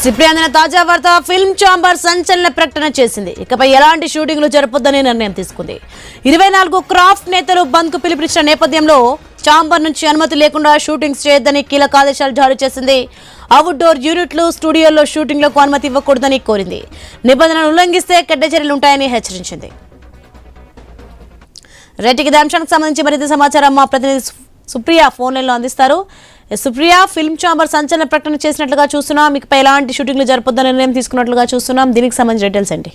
సిప్రియాన తాజా వార్త film chamber సంచలన ప్రకటన చేసింది. ఇకపై ఎలాంటి షూటింగ్లు జరపొద్దని నిర్ణయం తీసుకుంది. 24 క్రాఫ్ట్ నేతలు బంద్ కు పిలుపునిచ్చిన నేపథ్యంలో ఛాంబర్ నుంచి అనుమతి లేకుండా షూటింగ్స్ చేయొద్దని కీలక ఆదేశాలు జారీ చేసింది. అవుట్డోర్ యూనిట్లు స్టూడియోల్లో షూటింగ్లకు అనుమతి ఇవ్వకూడదని కోరింది. నిబంధనలు ఉల్లంఘిస్తే కఠిన చర్యలు ఉంటాయని హెచ్చరించింది. రెడ్డికి అంశానికి సంబంధించి మరింత సమాచారం మా ప్రతినిధి సుప్రియ ఫోన్ లైన్లో అందిస్తారు. సుప్రియ, ఫిల్మ్ ఛాంబర్ సంచలన ప్రకటన చేసినట్లుగా చూస్తున్నాం. మీపై ఎలాంటి షూటింగ్లు జరపొద్దని నిర్ణయం తీసుకున్నట్లుగా చూస్తున్నాం. దీనికి సంబంధించిన డీటెయిల్స్ ఏంటి?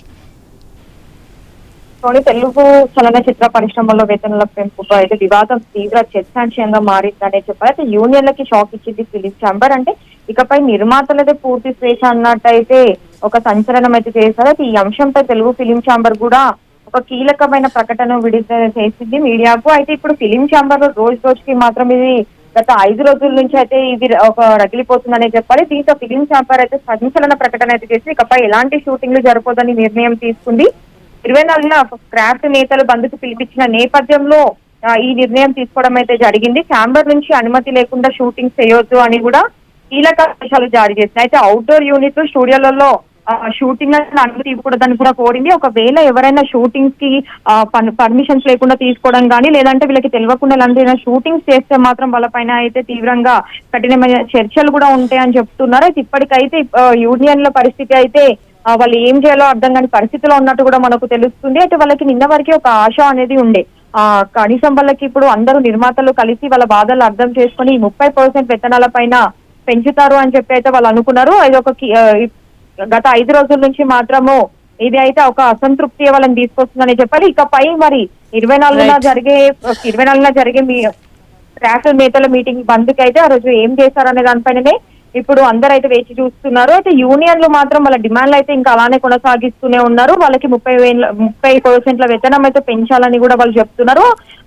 తెలుగు చలనచిత్ర పరిశ్రమలో వేతనాల పెంపుతో అయితే వివాదం తీవ్ర చర్చాంశంగా మారిందనే చెప్పారు. అయితే యూనియన్లకి షాక్ ఇచ్చింది ఫిల్మ్ ఛాంబర్. అంటే ఇకపై నిర్మాతలదే పూర్తి స్వేచ్ఛ అన్నట్టయితే ఒక సంచలనం అయితే చేశారు. అయితే ఈ అంశంపై తెలుగు ఫిల్మ్ ఛాంబర్ కూడా ఒక కీలకమైన ప్రకటన విడుదల చేసింది మీడియాకు. అయితే ఇప్పుడు ఫిలిం ఛాంబర్ లో రోజుకి మాత్రం ఇది గత 5 రోజుల నుంచి అయితే ఇది ఒక రగిలిపోతుందనే చెప్పాలి. దీంతో ఫిలిం ఛాంబర్ అయితే సంచలన ప్రకటన అయితే చేసి ఇకపై ఎలాంటి షూటింగ్లు జరపొద్దని నిర్ణయం తీసుకుంది. 24న క్రాఫ్ట్ నేతలు బంద్కు పిలిపించిన నేపథ్యంలో ఈ నిర్ణయం తీసుకోవడం అయితే జరిగింది. ఛాంబర్ నుంచి అనుమతి లేకుండా షూటింగ్ చేయొద్దు అని కూడా కీలక ఆదేశాలు జారీ చేసింది. అయితే అవుట్డోర్ యూనిట్ స్టూడియోలలో షూటింగ్ అనుమతి ఇవ్వకూడదని కూడా కోరింది. ఒకవేళ ఎవరైనా షూటింగ్స్ కి పర్మిషన్స్ లేకుండా తీసుకోవడం కానీ లేదంటే వీళ్ళకి తెలియకుండా ఎలాంటి షూటింగ్స్ చేస్తే మాత్రం వాళ్ళపైన అయితే తీవ్రంగా కఠినమైన చర్చలు కూడా ఉంటాయని చెప్తున్నారు. అయితే ఇప్పటికైతే యూనియన్ల పరిస్థితి అయితే వాళ్ళు ఏం చేయాలో అర్థం కాని పరిస్థితిలో ఉన్నట్టు కూడా మనకు తెలుస్తుంది. అయితే వాళ్ళకి నిన్న వరకు ఒక ఆశ అనేది ఉండే, కనీసం వాళ్ళకి ఇప్పుడు అందరూ నిర్మాతలు కలిసి వాళ్ళ బాధలు అర్థం చేసుకుని 30% వేతనాల పైన పెంచుతారు అని చెప్పి అయితే వాళ్ళు అనుకున్నారు. ఇది ఒక గత 5 రోజుల నుంచి మాత్రము ఇది అయితే ఒక అసంతృప్తి వాళ్ళని తీసుకొస్తుందని చెప్పాలి. ఇకపై మరి 24న జరిగే క్రాఫ్ట్ నేతల మీటింగ్ బంద్కి అయితే ఆ రోజు ఏం చేశారనే దానిపైననే ఇప్పుడు అందరూ అయితే వేచి చూస్తున్నారు. అయితే యూనియన్లు మాత్రం వాళ్ళ డిమాండ్లు అయితే ఇంకా అలానే కొనసాగిస్తూనే ఉన్నారు. వాళ్ళకి 30% వేతనం అయితే పెంచాలని కూడా వాళ్ళు చెప్తున్నారు.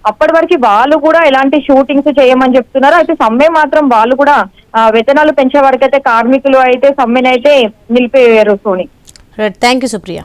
అప్పటి వరకు వాళ్ళు కూడా ఎలాంటి షూటింగ్స్ చేయమని చెప్తున్నారు. అయితే సమ్మె మాత్రం వాళ్ళు కూడా వేతనాలు పెంచే వరకు అయితే కార్మికులు అయితే సమ్మెనైతే నిలిపేయారు. Soni, thank you Supriya.